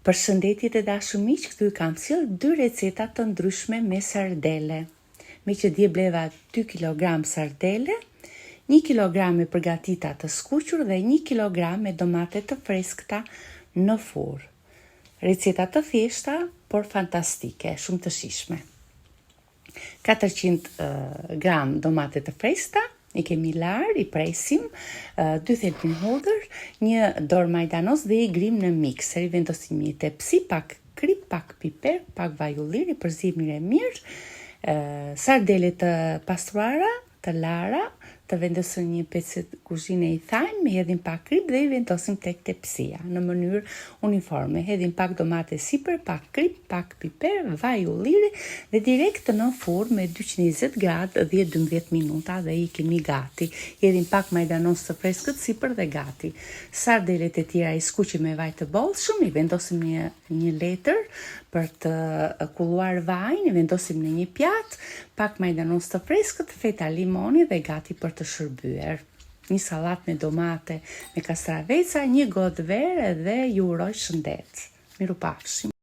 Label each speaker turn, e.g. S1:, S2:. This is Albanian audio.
S1: Përshëndetje të dashur miq, këtu kam sjell 2 receta të ndryshme me sardele. Me që dje bleva 2 kg sardele, 1 kg me përgatita të skuqur dhe 1 kg me domate të freskëta në furrë. Receta të thjeshta, por fantastike, shumë të shijshme. 400 gram domate të freskëta, i kemi lar, i presim, 2 thelbin hudhër, 1 dorë majdanos dhe i grim në mikser. I vendosim një tepsi, pak krip, pak piper, pak vaj ulliri, përzim mirë, sardele të pastruara, të lara, të vendosim një pecë kuzhine i thajnë, me hedhim pak krip dhe i vendosim tek tepsia në mënyrë uniforme. Hedhim pak domate sipër, pak krip, pak piper, vaj ulliri dhe direkt në furrë me 220 gradë 10-12 minuta dhe i kemi gati. Hedhim pak majdanos të freskët sipër dhe gati. Sardelet e tjera i skuqim me vaj të bollshëm, i vendosim një letër për të kulluar vajin, i vendosim në një pjatë, pak majdanos të freskët, feta limoni dhe gati për të shërbyer. Një sallatë me domate me kastraveca, një gotë verë dhe ju uroj shëndet. Mirupafshim.